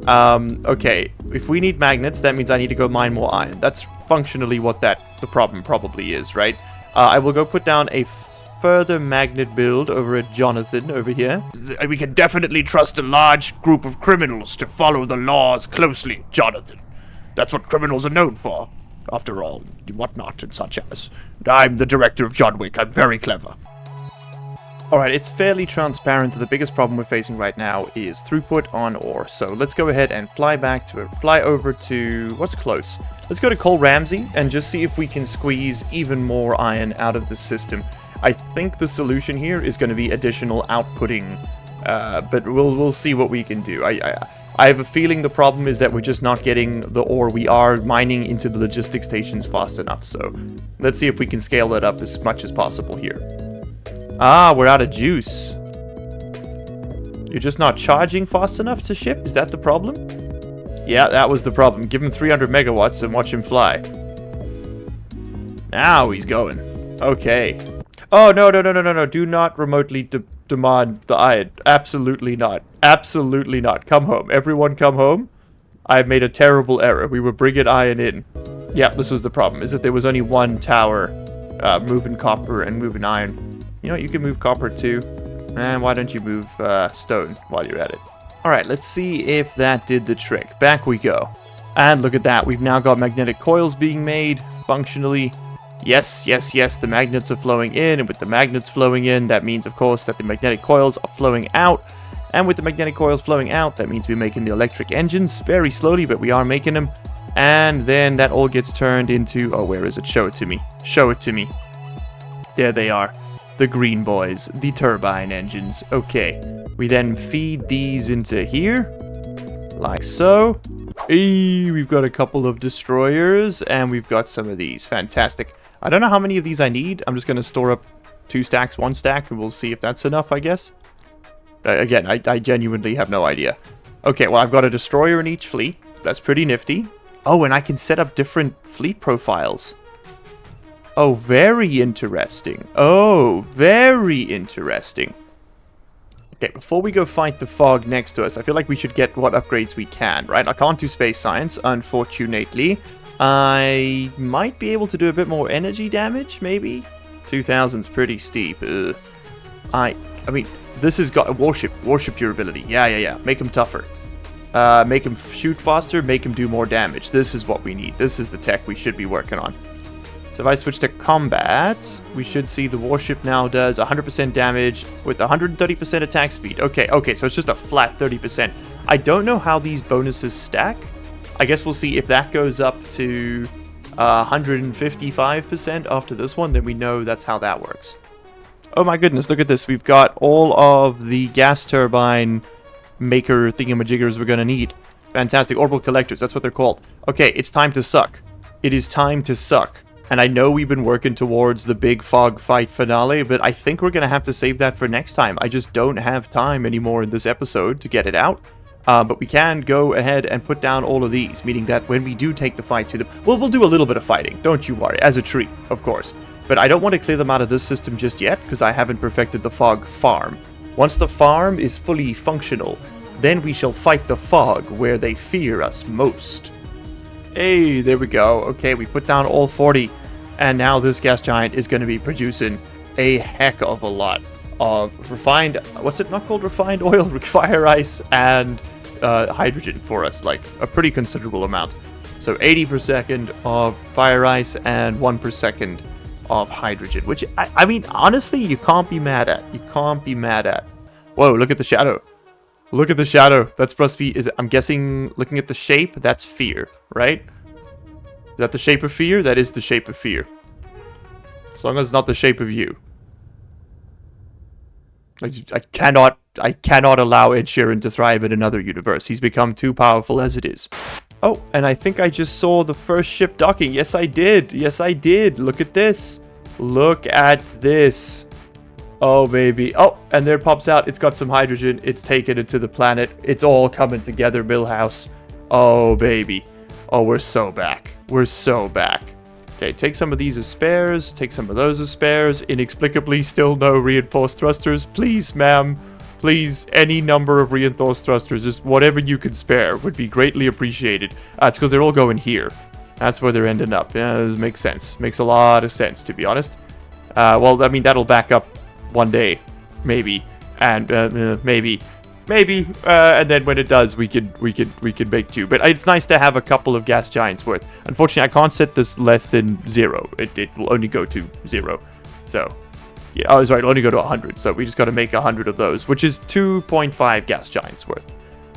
Okay, if we need magnets, that means I need to go mine more iron. That's functionally what the problem probably is, right? I will go put down a further magnet build over at Jonathan over here. We can definitely trust a large group of criminals to follow the laws closely, Jonathan. That's what criminals are known for, after all, whatnot and such as. I'm the director of John Wick. I'm very clever. Alright, it's fairly transparent that the biggest problem we're facing right now is throughput on ore. So let's go ahead and fly over to, what's close? Let's go to Cole Ramsey and just see if we can squeeze even more iron out of the system. I think the solution here is going to be additional outputting, but we'll see what we can do. I have a feeling the problem is that we're just not getting the ore we are mining into the logistics stations fast enough. So let's see if we can scale that up as much as possible here. Ah, we're out of juice. You're just not charging fast enough to ship? Is that the problem? Yeah, that was the problem. Give him 300 megawatts and watch him fly. Now he's going. Okay. Oh, no. Do not remotely demand the iron. Absolutely not. Absolutely not. Come home. Everyone come home. I've made a terrible error. We were bringing iron in. Yep, this was the problem. Is that there was only one tower moving copper and moving iron. You know what, you can move copper too. And why don't you move stone while you're at it? Alright, let's see if that did the trick. Back we go. And look at that, we've now got magnetic coils being made, functionally. Yes, the magnets are flowing in, and with the magnets flowing in, that means, of course, that the magnetic coils are flowing out. And with the magnetic coils flowing out, that means we're making the electric engines, very slowly, but we are making them. And then that all gets turned into, oh, where is it? Show it to me. Show it to me. There they are. The green boys, the turbine engines. Okay, we then feed these into here, like so. Hey, we've got a couple of destroyers, and we've got some of these. Fantastic. I don't know how many of these I need. I'm just going to store up 2 stacks, 1 stack, and we'll see if that's enough, I guess. Again, I genuinely have no idea. Okay, well, I've got a destroyer in each fleet. That's pretty nifty. Oh, and I can set up different fleet profiles. Oh, very interesting. Oh, very interesting. Okay, before we go fight the fog next to us, I feel like we should get what upgrades we can, right? I can't do space science, unfortunately. I might be able to do a bit more energy damage, maybe? 2000's pretty steep. Ugh. I mean, this has got a warship durability. Yeah. Make him tougher. Make him shoot faster, make him do more damage. This is what we need. This is the tech we should be working on. So if I switch to combat, we should see the warship now does 100% damage with 130% attack speed. Okay, so it's just a flat 30%. I don't know how these bonuses stack. I guess we'll see if that goes up to 155% after this one, then we know that's how that works. Oh my goodness, look at this. We've got all of the gas turbine maker thingamajiggers we're going to need. Fantastic. Orbital collectors, that's what they're called. Okay, it's time to suck. It is time to suck. And I know we've been working towards the big fog fight finale, but I think we're going to have to save that for next time. I just don't have time anymore in this episode to get it out. But we can go ahead and put down all of these, meaning that when we do take the fight to them... Well, we'll do a little bit of fighting, don't you worry, as a treat, of course. But I don't want to clear them out of this system just yet, because I haven't perfected the fog farm. Once the farm is fully functional, then we shall fight the fog where they fear us most. Hey, there we go. Okay, we put down all 40, and now this gas giant is going to be producing a heck of a lot of refined... What's it not called? Refined oil, fire ice, and hydrogen for us, like a pretty considerable amount. So 80 per second of fire ice and 1 per second of hydrogen, which I mean, honestly, you can't be mad at. You can't be mad at. Whoa, look at the shadow. Look at the shadow. That's supposed to be, I'm guessing, looking at the shape, that's fear, right? Is that the shape of fear? That is the shape of fear. As long as it's not the shape of you. I cannot allow Ed Sheeran to thrive in another universe. He's become too powerful as it is. Oh, and I think I just saw the first ship docking. Yes, I did. Yes, I did. Look at this. Look at this. Oh, baby. Oh, and there it pops out. It's got some hydrogen. It's taken it to the planet. It's all coming together, Millhouse. Oh, baby. Oh, we're so back. We're so back. Okay, take some of these as spares. Take some of those as spares. Inexplicably, still no reinforced thrusters. Please, ma'am. Please, any number of reinforced thrusters, just whatever you can spare would be greatly appreciated. It's because they're all going here. That's where they're ending up. Yeah, this makes sense. Makes a lot of sense, to be honest. Well, I mean, that'll back up one day, maybe, and maybe, and then when it does, we could make two. But it's nice to have a couple of gas giants worth. Unfortunately, I can't set this less than 0. It will only go to 0. So. Yeah, oh, sorry, it'll only go to 100, so we just got to make 100 of those, which is 2.5 gas giants worth.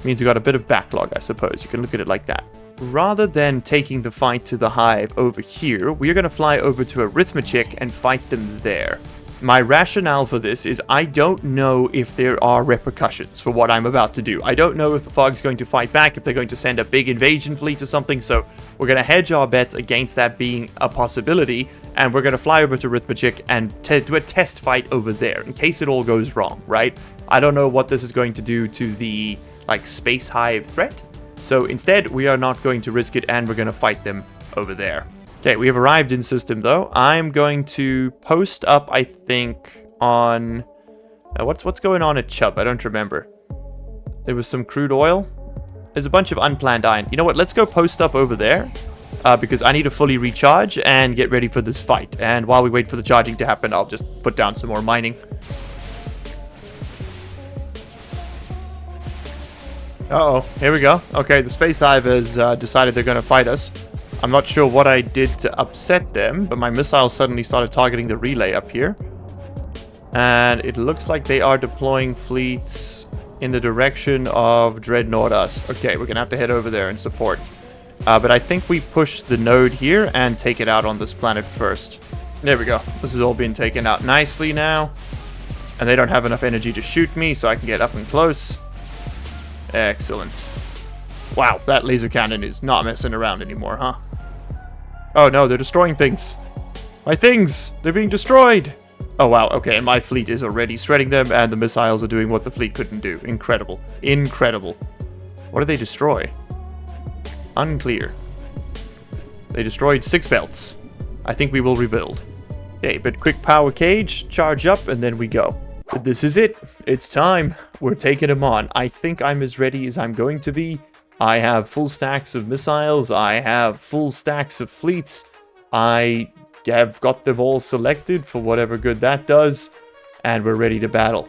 Means we got a bit of backlog, I suppose. You can look at it like that. Rather than taking the fight to the hive over here, we're going to fly over to Arithmetic and fight them there. My rationale for this is I don't know if there are repercussions for what I'm about to do. I don't know if the fog's going to fight back, if they're going to send a big invasion fleet or something, so we're going to hedge our bets against that being a possibility, and we're going to fly over to Arithmetic and do a test fight over there, in case it all goes wrong, right? I don't know what this is going to do to the, space hive threat, so instead we are not going to risk it, and we're going to fight them over there. Okay, we have arrived in system, though. I'm going to post up, I think, on... what's going on at Chubb? I don't remember. There was some crude oil. There's a bunch of unplanned iron. You know what? Let's go post up over there, because I need to fully recharge and get ready for this fight. And while we wait for the charging to happen, I'll just put down some more mining. Uh-oh, here we go. Okay, the Space Hive has decided they're going to fight us. I'm not sure what I did to upset them, but my missiles suddenly started targeting the relay up here. And it looks like they are deploying fleets in the direction of Dreadnought us. Okay, we're going to have to head over there and support. But I think we push the node here and take it out on this planet first. There we go. This is all being taken out nicely now. And they don't have enough energy to shoot me, so I can get up and close. Excellent. Wow, that laser cannon is not messing around anymore, huh? Oh no, they're destroying things. My things! They're being destroyed! Oh wow, okay, and my fleet is already shredding them, and the missiles are doing what the fleet couldn't do. Incredible. Incredible. What do they destroy? Unclear. They destroyed 6 belts. I think we will rebuild. Okay, but quick power cage, charge up, and then we go. But this is it. It's time. We're taking them on. I think I'm as ready as I'm going to be. I have full stacks of missiles, I have full stacks of fleets, I have got them all selected for whatever good that does, and we're ready to battle.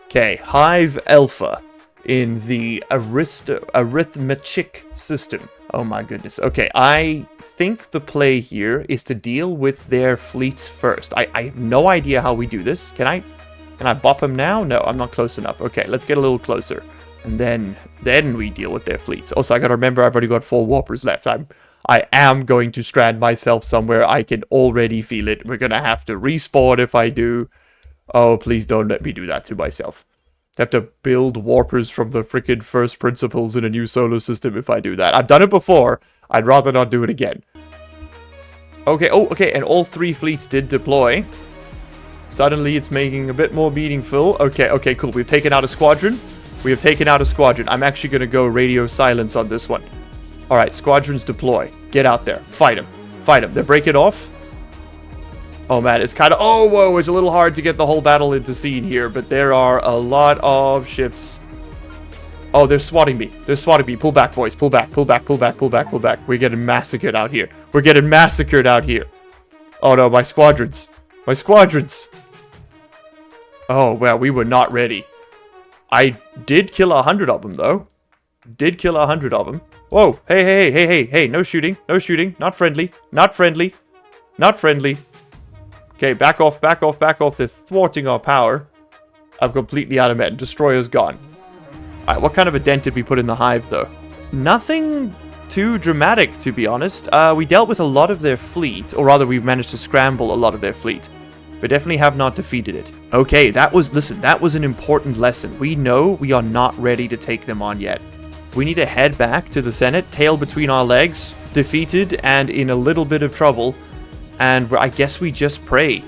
Okay, Hive Alpha in the Arithmetic system. Oh my goodness. Okay, I think the play here is to deal with their fleets first. I have no idea how we do this. Can I bop them now? No, I'm not close enough. Okay, let's get a little closer. And then we deal with their fleets. Also, I gotta remember I've already got 4 warpers left. I am going to strand myself somewhere. I can already feel it. We're gonna have to respawn if I do. Oh, please don't let me do that to myself. I have to build warpers from the freaking first principles in a new solar system if I do that. I've done it before. I'd rather not do it again. Okay, oh, okay, and all 3 fleets did deploy. Suddenly it's making a bit more meaningful. Okay, cool. We've taken out a squadron. We have taken out a squadron. I'm actually going to go radio silence on this one. Alright, squadrons deploy. Get out there. Fight them. Fight them. They're breaking off. Oh man, it's kind of... Oh, whoa, it's a little hard to get the whole battle into scene here, but there are a lot of ships. Oh, they're swatting me. They're swatting me. Pull back, boys. Pull back, pull back, pull back, pull back, pull back. We're getting massacred out here. We're getting massacred out here. Oh no, my squadrons. My squadrons. Oh, well, we were not ready. I did kill 100 of them, though. Did kill 100 of them. Whoa, hey, no shooting, no shooting. Not friendly, not friendly, not friendly. Okay, back off, back off, back off. They're thwarting our power. I'm completely out of men. Destroyer's gone. Alright, what kind of a dent did we put in the hive, though? Nothing too dramatic, to be honest. We dealt with a lot of their fleet, or rather, we managed to scramble a lot of their fleet. But definitely have not defeated it. Okay, that was an important lesson. We know we are not ready to take them on yet. We need to head back to the Senate, tail between our legs, defeated and in a little bit of trouble. And I guess we just pray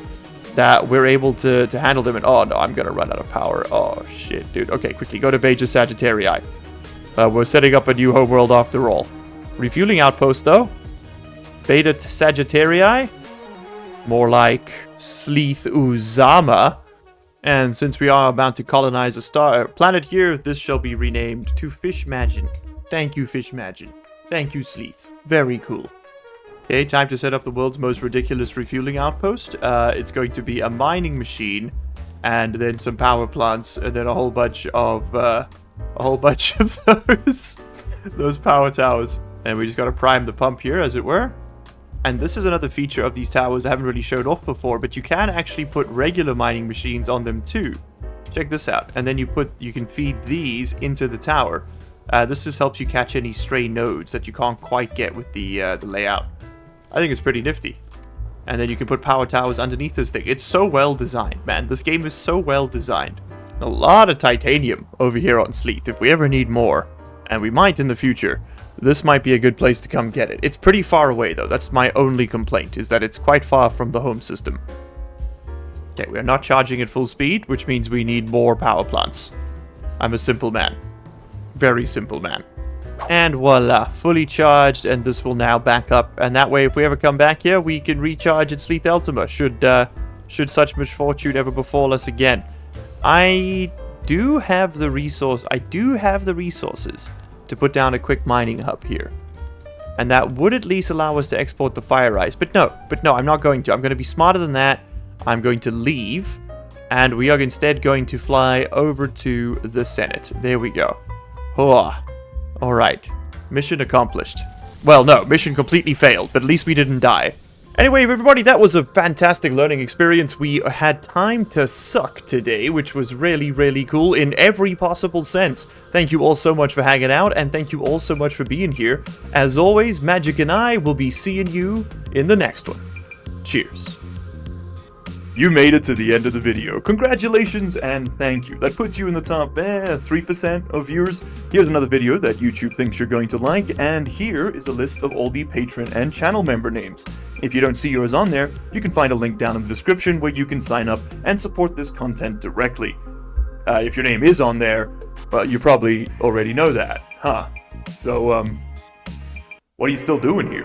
that we're able to handle them. And oh no, I'm gonna run out of power. Oh shit, dude. Okay, quickly go to Beta Sagittarii. We're setting up a new homeworld after all. Refueling outpost though. Beta Sagittarii. More like Sleeth Uzama. And since we are about to colonize a planet here, this shall be renamed to Fishmagin. Thank you, Fishmagin. Thank you, Sleeth. Very cool. Okay, time to set up the world's most ridiculous refueling outpost. It's going to be a mining machine, and then some power plants, and then a whole bunch of those power towers. And we just gotta prime the pump here, as it were. And this is another feature of these towers I haven't really showed off before, but you can actually put regular mining machines on them too. Check this out. And then you can feed these into the tower. This just helps you catch any stray nodes that you can't quite get with the layout. I think it's pretty nifty. And then you can put power towers underneath this thing. It's so well designed, man. This game is so well designed. A lot of titanium over here on Sleeth. If we ever need more, and we might in the future, this might be a good place to come get it. It's pretty far away, though. That's my only complaint, is that it's quite far from the home system. Okay, we're not charging at full speed, which means we need more power plants. I'm a simple man. Very simple man. And voila, fully charged, and this will now back up. And that way, if we ever come back here, we can recharge at Sleeth Ultima, should such misfortune ever befall us again. I do have the resources to put down a quick mining hub here. And that would at least allow us to export the fire ice. But no, I'm not going to. I'm going to be smarter than that. I'm going to leave, and we are instead going to fly over to the Senate. There we go. Oh, alright. Mission accomplished. Well, no, mission completely failed, but at least we didn't die. Anyway, everybody, that was a fantastic learning experience. We had time to suck today, which was really, really cool in every possible sense. Thank you all so much for hanging out, and thank you all so much for being here. As always, Magic and I will be seeing you in the next one. Cheers. You made it to the end of the video. Congratulations and thank you. That puts you in the top 3% of viewers. Here's another video that YouTube thinks you're going to like, and here is a list of all the patron and channel member names. If you don't see yours on there, you can find a link down in the description where you can sign up and support this content directly. If your name is on there, well, you probably already know that, huh? So, what are you still doing here?